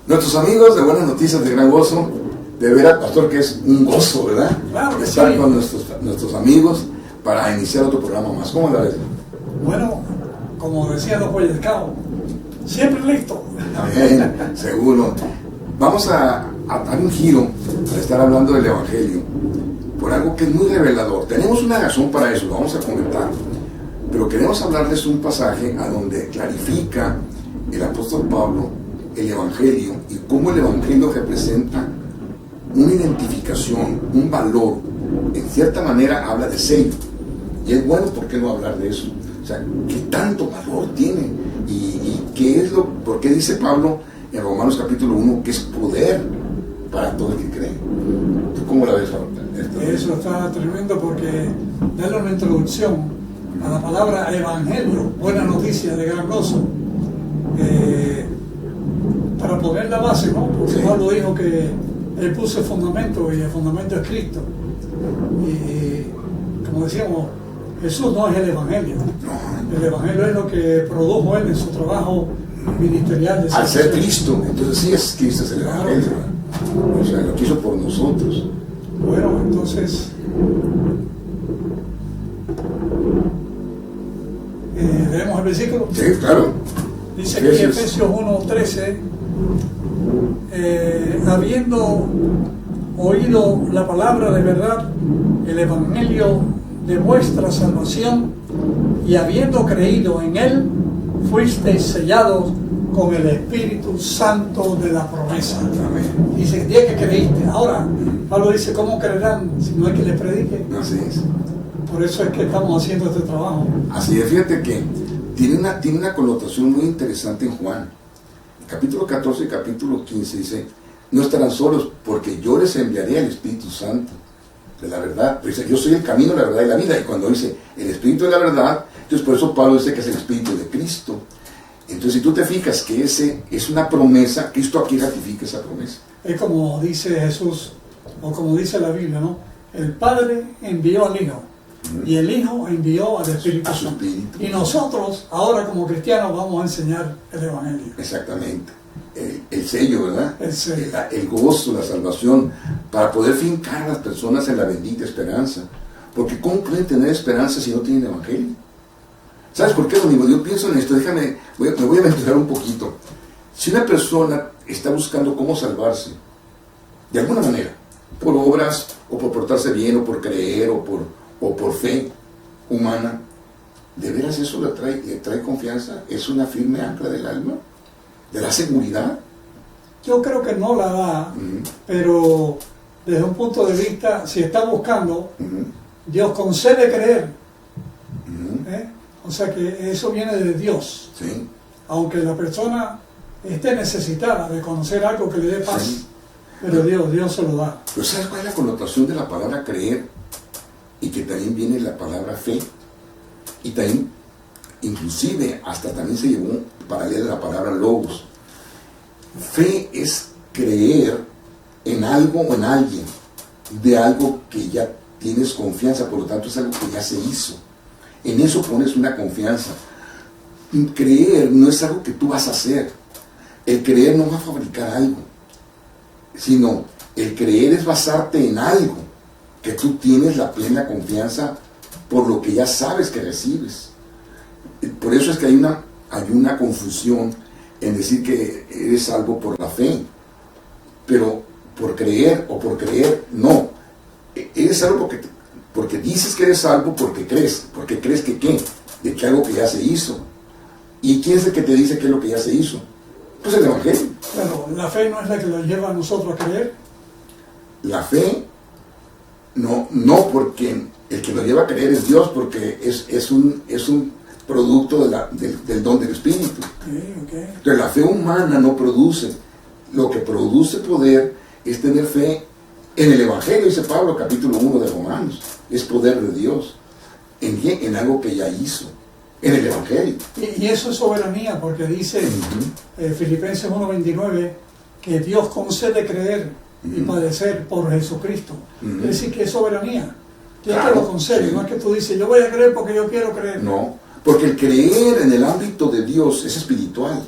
Nuestros amigos de Buenas Noticias de Gran Gozo, de ver al pastor, que es un gozo, ¿verdad? Claro que estar sí. con nuestros amigos para iniciar otro programa más. ¿Cómo la ves? Bueno, como decía los Boy Scouts, siempre listo. Amén, seguro. Vamos a dar un giro para estar hablando del Evangelio por algo que es muy revelador. Tenemos una razón para eso, lo vamos a comentar, pero queremos hablarles un pasaje a donde clarifica el apóstol Pablo el Evangelio y cómo el Evangelio representa una identificación, un valor. En cierta manera habla de sello, y es bueno, ¿por qué no hablar de eso? O sea, ¿qué tanto valor tiene? ¿Y qué es por qué dice Pablo en Romanos capítulo 1 que es poder para todo el que cree? ¿Tú cómo la ves ahorita? Eso está tremendo, porque darle una introducción a la palabra evangelio, buena noticia de gran gozo, para poner la base, ¿no? Porque Sí. Pablo dijo que él puso el fundamento y el fundamento es Cristo. Y como decíamos, Jesús no es el evangelio. El evangelio es lo que produjo él en su trabajo ministerial. De Al ser Cristo, entonces sí es Cristo, es el Evangelio. O sea, lo quiso por nosotros. Bueno, entonces leemos el versículo. Sí, claro. Dice que Efesios 1:13, habiendo oído la palabra de verdad, el evangelio de vuestra salvación, y habiendo creído en él, fuisteis sellados con el Espíritu Santo de la promesa. Amén. Dice, el día que creíste. Ahora, Pablo dice, ¿cómo creerán si no hay que les predique? Así es. Por eso es que estamos haciendo este trabajo. Así es, fíjate que tiene una connotación muy interesante en Juan. Capítulo 14 y capítulo 15 dice, no estarán solos porque yo les enviaré al Espíritu Santo de la verdad. Pero dice, yo soy el camino, la verdad y la vida. Y cuando dice el Espíritu de la verdad, entonces por eso Pablo dice que es el Espíritu de Cristo. Entonces, si tú te fijas que ese es una promesa, Cristo aquí ratifica esa promesa. Es como dice Jesús, o como dice la Biblia, ¿no? El Padre envió al Hijo, y el Hijo envió al Espíritu A su Santo. Espíritu. Y nosotros, ahora como cristianos, vamos a enseñar el Evangelio. Exactamente. El sello, ¿verdad? El sello. El gozo, la salvación, para poder fincar a las personas en la bendita esperanza. Porque ¿cómo pueden tener esperanza si no tienen Evangelio? ¿Sabes por qué, amigo? Yo pienso en esto, me voy a aventurar un poquito. Si una persona está buscando cómo salvarse, de alguna manera, por obras, o por portarse bien, o por creer, o por fe humana, ¿de veras eso le trae confianza? ¿Es una firme ancla del alma? ¿Le da seguridad? Yo creo que no la da, pero desde un punto de vista, si está buscando, Dios concede creer. O sea que eso viene de Dios. Sí. Aunque la persona esté necesitada de conocer algo que le dé paz, Sí. pero Dios se lo da. Pero ¿sabes cuál es la connotación de la palabra creer? Y que también viene la palabra fe. Y también, inclusive, hasta también se llevó paralela la palabra logos. Fe es creer en algo o en alguien, de algo que ya tienes confianza, por lo tanto es algo que ya se hizo. En eso pones una confianza. Creer no es algo que tú vas a hacer. El creer no va a fabricar algo, sino el creer es basarte en algo que tú tienes la plena confianza por lo que ya sabes que recibes. Por eso es que hay una confusión en decir que eres salvo por la fe, pero por creer o por creer, no. Eres salvo porque dices que eres salvo porque crees que ¿qué? De que algo que ya se hizo. ¿Y quién es el que te dice qué es lo que ya se hizo? Pues el Evangelio. Pero la fe no es la que nos lleva a nosotros a creer. La fe, no porque el que lo lleva a creer es Dios, porque es un producto del don del Espíritu. Okay. Entonces la fe humana no produce. Lo que produce poder es tener fe en el Evangelio, dice Pablo, capítulo 1 de Romanos. Es poder de Dios. En algo que ya hizo. En el Evangelio. Y eso es soberanía, porque dice Filipenses 1:29 que Dios concede creer y padecer por Jesucristo. Es decir, que es soberanía. Dios te lo concede, no es que tú dices, yo voy a creer porque yo quiero creer. No, porque el creer en el ámbito de Dios es espiritual.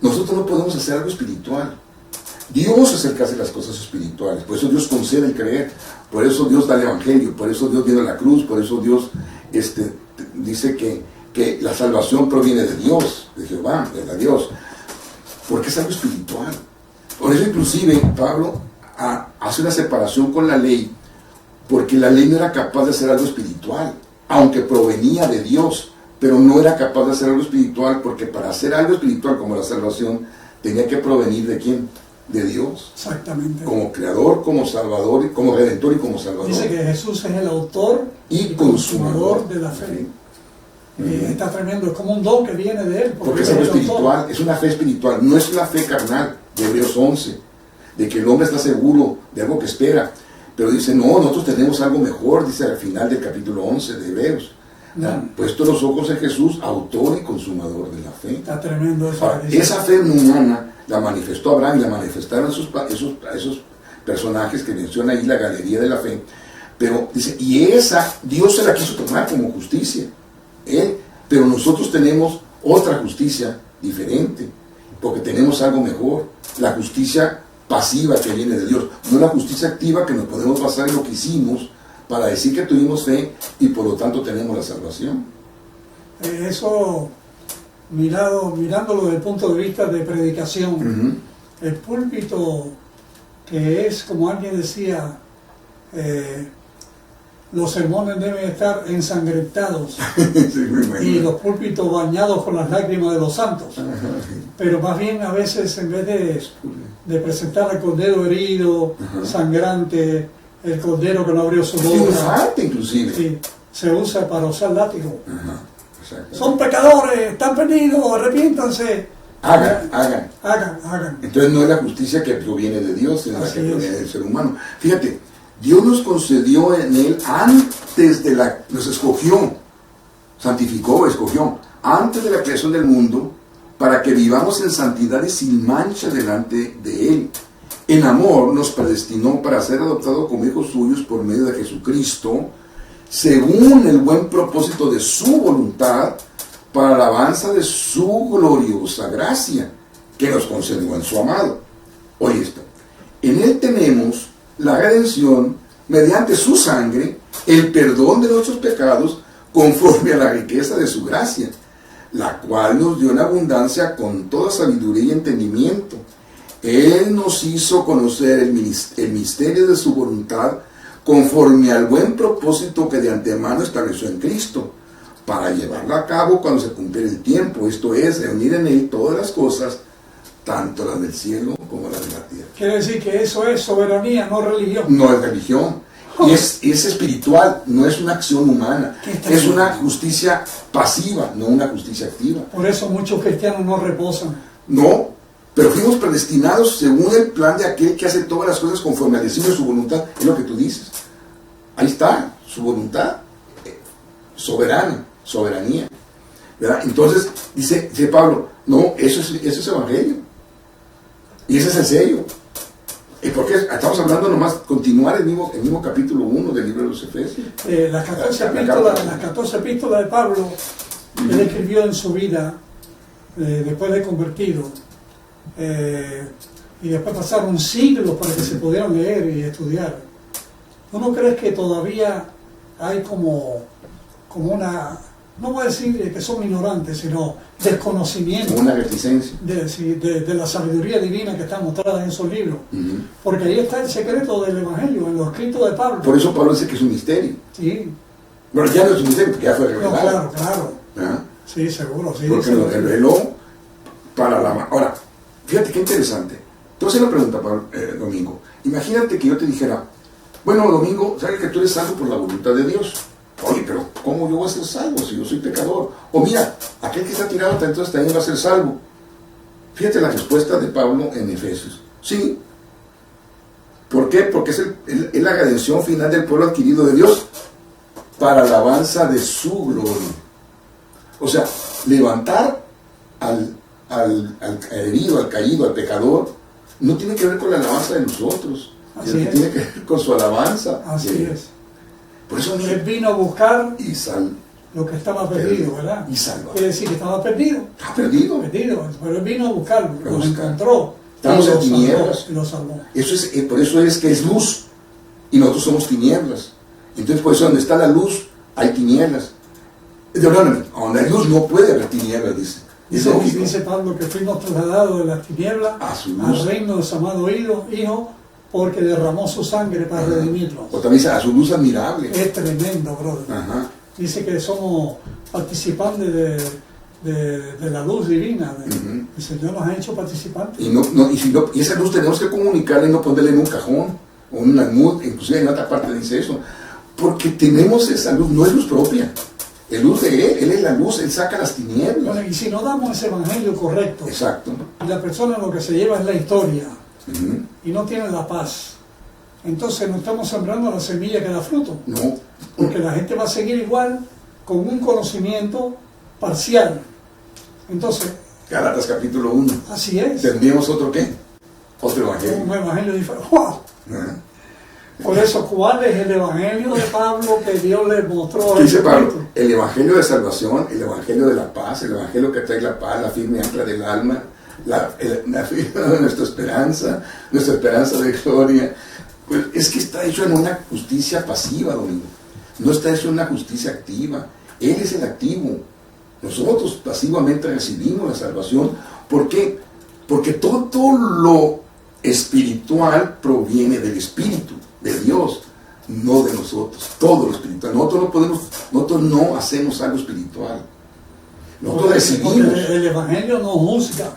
Nosotros no podemos hacer algo espiritual. Dios es el que hace las cosas espirituales, por eso Dios concede el creer, por eso Dios da el Evangelio, por eso Dios viene a la cruz, por eso Dios dice que la salvación proviene de Dios, de Jehová, de Dios, porque es algo espiritual. Por eso inclusive Pablo hace una separación con la ley, porque la ley no era capaz de hacer algo espiritual, aunque provenía de Dios, pero no era capaz de hacer algo espiritual, porque para hacer algo espiritual como la salvación, tenía que provenir ¿de quién? De Dios. Exactamente. Como creador, como salvador, como redentor y como salvador. Dice que Jesús es el autor y consumador de la fe. Está tremendo, es como un don que viene de él. Porque es algo espiritual, es una fe espiritual, no es la fe carnal de Hebreos 11, de que el hombre está seguro de algo que espera. Pero dice, no, nosotros tenemos algo mejor, dice al final del capítulo 11 de Hebreos. Puesto los ojos en Jesús, autor y consumador de la fe. Está tremendo eso. Ahora, esa fe humana la manifestó Abraham y la manifestaron esos personajes que menciona ahí la galería de la fe. Pero dice, y esa Dios se la quiso tomar como justicia. Pero nosotros tenemos otra justicia diferente, porque tenemos algo mejor, la justicia pasiva que viene de Dios, no la justicia activa que nos podemos basar en lo que hicimos para decir que tuvimos fe y por lo tanto tenemos la salvación. Eso, mirándolo desde el punto de vista de predicación, el púlpito, que es, como alguien decía, los sermones deben estar ensangrentados Sí, y los púlpitos bañados con las lágrimas de los santos. Pero más bien a veces, en vez de presentar al cordero herido, sangrante, el cordero que no abrió su boca, inclusive. Sí, se usa para usar látigo. Exacto. Son pecadores, están perdidos, arrepiéntanse. Hagan. Entonces no es la justicia que proviene de Dios, sino la que proviene es. del ser humano. Fíjate, Dios nos concedió en él antes de nos escogió, santificó, escogió, antes de la creación del mundo, para que vivamos en santidad y sin mancha delante de él. En amor nos predestinó para ser adoptados como hijos suyos por medio de Jesucristo, según el buen propósito de su voluntad, para la alabanza de su gloriosa gracia, que nos concedió en su amado. Oye esto, en él tenemos la redención mediante su sangre, el perdón de nuestros pecados, conforme a la riqueza de su gracia, la cual nos dio en abundancia con toda sabiduría y entendimiento. Él nos hizo conocer el misterio de su voluntad, conforme al buen propósito que de antemano estableció en Cristo, para llevarlo a cabo cuando se cumpliera el tiempo, esto es, reunir en él todas las cosas, tanto las del cielo como las de la tierra. Quiere decir que eso es soberanía, no religión. No es religión, y es espiritual, no es una acción humana, es una justicia pasiva, no una justicia activa. Por eso muchos cristianos no reposan. No, pero fuimos predestinados según el plan de aquel que hace todas las cosas conforme al designio de su voluntad, es lo que tú dices. Ahí está, su voluntad soberanía. ¿Verdad? Entonces, dice Pablo, no, eso es evangelio. Y ese es el sello. ¿Y por qué? Estamos hablando nomás, continuar el mismo capítulo 1 del libro de los Efesios. Las 14 epístolas de Pablo, él escribió en su vida, después de convertido, y después pasaron siglos para que se pudieran leer y estudiar. ¿Tú no crees que todavía hay como una, no voy a decir que son ignorantes, sino desconocimiento, una reticencia de la sabiduría divina que está mostrada en esos libros? Porque ahí está el secreto del Evangelio, en los escritos de Pablo. Por eso Pablo dice que es un misterio. Sí. Bueno, ya no es un misterio, porque ya fue revelado. No, claro. ¿Ah? Sí, seguro, sí. Porque lo reveló para la... Ahora, fíjate qué interesante. Entonces la pregunta, Domingo, imagínate que yo te dijera, bueno, Domingo, sabes que tú eres salvo por la voluntad de Dios. Oye, pero ¿cómo yo voy a ser salvo si yo soy pecador? O mira, aquel que está tirado entonces también va a ser salvo. Fíjate la respuesta de Pablo en Efesios. Sí. ¿Por qué? Porque es la redención final del pueblo adquirido de Dios para la alabanza de su gloria. O sea, levantar al herido, al caído, al pecador, no tiene que ver con la alabanza de nosotros. Tiene que ver con su alabanza. Así es. Por eso él vino a buscar y lo que estaba perdido, ¿verdad? Y salva. Quiere decir que estaba perdido. ¿Está perdido? Perdido, pero él vino a buscarlo, lo encontró Estamos en los salvó, tinieblas. y los salvó. Eso es, por eso es que es luz y nosotros somos tinieblas. Entonces por eso donde está la luz hay tinieblas. Donde hay luz no puede haber tinieblas, dice. Dice Pablo que fuimos trasladados de las tinieblas al reino de su amado Hijo, porque derramó su sangre para redimirnos. O también dice a su luz admirable. Es tremendo, brother. Ajá. Dice que somos participantes de la luz divina. El Señor nos ha hecho participantes. Y esa luz tenemos que comunicarla y no ponerla en un cajón o en una almud, inclusive en otra parte dice eso. Porque tenemos esa luz, no es luz propia. Es luz de Él es la luz, Él saca las tinieblas. Bueno, y si no damos ese evangelio correcto, exacto, y la persona lo que se lleva es la historia, y no tiene la paz, entonces no estamos sembrando la semilla que da fruto. No. Porque la gente va a seguir igual con un conocimiento parcial. Entonces, Gálatas capítulo 1. Así es. ¿Tendríamos otro qué? Otro evangelio. Un evangelio diferente. ¡Wow! Por eso, ¿cuál es el evangelio de Pablo que Dios le mostró? ¿Qué dice Pablo? El evangelio de salvación, el evangelio de la paz, el evangelio que trae la paz, la firme ancla del alma, la firme de nuestra esperanza de gloria. Pues es que está hecho en una justicia pasiva, Domingo. No está hecho en una justicia activa. Él es el activo. Nosotros pasivamente recibimos la salvación. ¿Por qué? Porque todo lo espiritual proviene del Espíritu de Dios, no de nosotros. Todo lo espiritual. Nosotros no hacemos algo espiritual. Nosotros recibimos. El evangelio no juzga,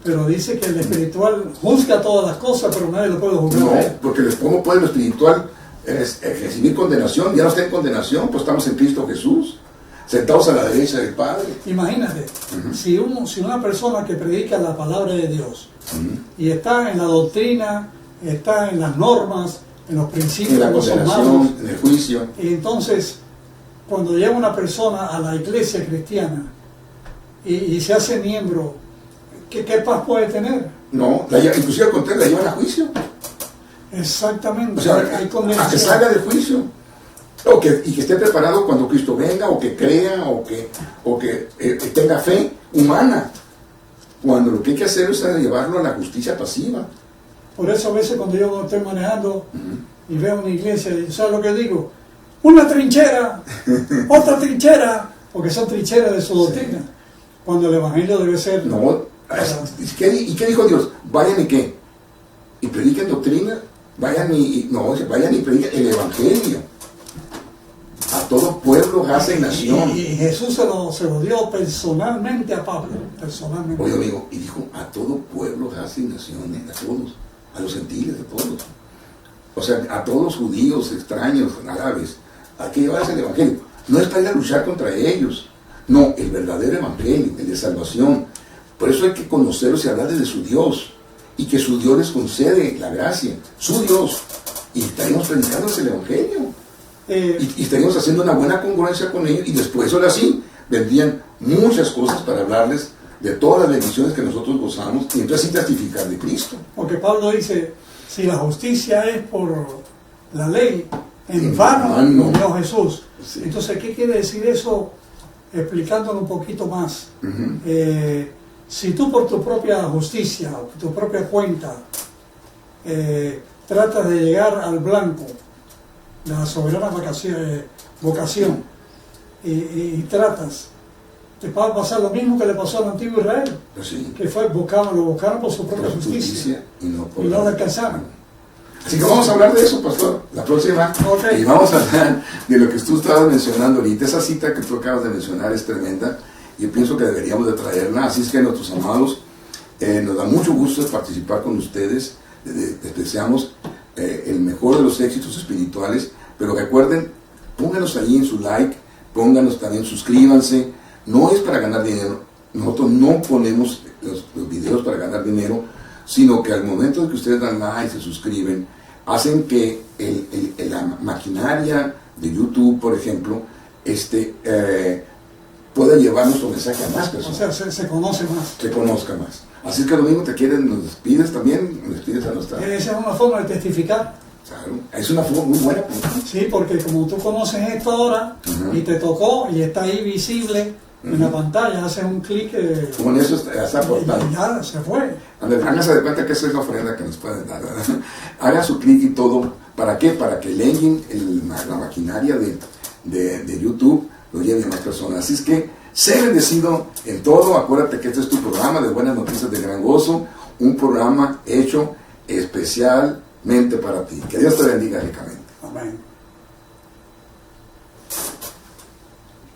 pero dice que el espiritual juzga todas las cosas, pero nadie lo puede juzgar. No, porque ¿cómo puede lo espiritual recibir condenación? Ya no está en condenación, pues estamos en Cristo Jesús, sentados a la derecha del Padre. Imagínate, si una persona que predica la palabra de Dios y está en la doctrina, está en las normas, en los principios, en la de los condenación, hermanos, en el juicio. y entonces cuando llega una persona a la iglesia cristiana y se hace miembro, ¿qué paz puede tener? No, inclusive al contrario, la llevan a juicio. Exactamente. O sea, hay a que salga del juicio. Y que esté preparado cuando Cristo venga, o que crea, o que tenga fe humana. Cuando lo que hay que hacer es llevarlo a la justicia pasiva. Por eso a veces cuando yo estoy manejando y veo una iglesia, ¿sabes lo que digo? Una trinchera, otra trinchera, porque son trincheras de su doctrina. Sí. Cuando el evangelio debe ser... No, ¿y qué dijo Dios? Vayan y qué, y prediquen doctrina, vayan y prediquen el evangelio a todo pueblo, raza y nación. Y Jesús se lo dio personalmente a Pablo, personalmente. Oye, amigo, y dijo a todo pueblo, raza y naciones, a todos, a los gentiles, a todos. O sea, a todos los judíos, extraños, árabes, hay que llevarles el evangelio. No es para ir a luchar contra ellos, no, el verdadero evangelio, el de salvación. Por eso hay que conocerlos y hablarles de su Dios, y que su Dios les concede la gracia, su Dios, y estaremos predicándoles el evangelio, y estaremos haciendo una buena congruencia con ellos, y después, ahora sí, vendrían muchas cosas para hablarles de todas las bendiciones que nosotros gozamos, y entonces sí testificar de Cristo. Porque Pablo dice, si la justicia es por la ley, en vano murió Jesús. Sí. Entonces, ¿qué quiere decir eso? Explicándolo un poquito más. Si tú por tu propia justicia, por tu propia cuenta, tratas de llegar al blanco de la soberana vocación y tratas, te va a pasar lo mismo que le pasó al antiguo Israel, Pues sí, que fue lo buscaron por su propia por justicia y no lo alcanzaron. Así que vamos a hablar de eso, pastor, la próxima. Okay. Y vamos a hablar de lo que tú estabas mencionando ahorita. Esa cita que tú acabas de mencionar es tremenda. Yo pienso que deberíamos de traerla. Así es que nuestros amados, nos da mucho gusto participar con ustedes. Les deseamos el mejor de los éxitos espirituales. Pero recuerden, pónganos ahí en su like, pónganos también, suscríbanse. No es para ganar dinero. Nosotros no ponemos los videos para ganar dinero, sino que al momento de que ustedes dan like, se suscriben, hacen que la maquinaria de YouTube, por ejemplo, pueda llevar nuestro mensaje a más personas. O sea, se conoce más. Se conozca más. Así que lo mismo te quieren, nos despides también, nos despides a nuestra... Esa es una forma de testificar. Claro, es una forma muy buena. Sí, porque como tú conoces esto ahora, y te tocó, y está ahí visible, en la pantalla, hace un clic con eso está aportando. y ya se fue. Háganse de cuenta que esa es la ofrenda que nos pueden dar, ¿verdad? Hagan su clic y todo. ¿Para qué? Para que el engine, la maquinaria de YouTube lo lleve a más personas. Así es que sé bendecido en todo. Acuérdate que este es tu programa de Buenas Noticias de Gran Gozo, un programa hecho especialmente para ti. Que Dios te bendiga ricamente. Amén.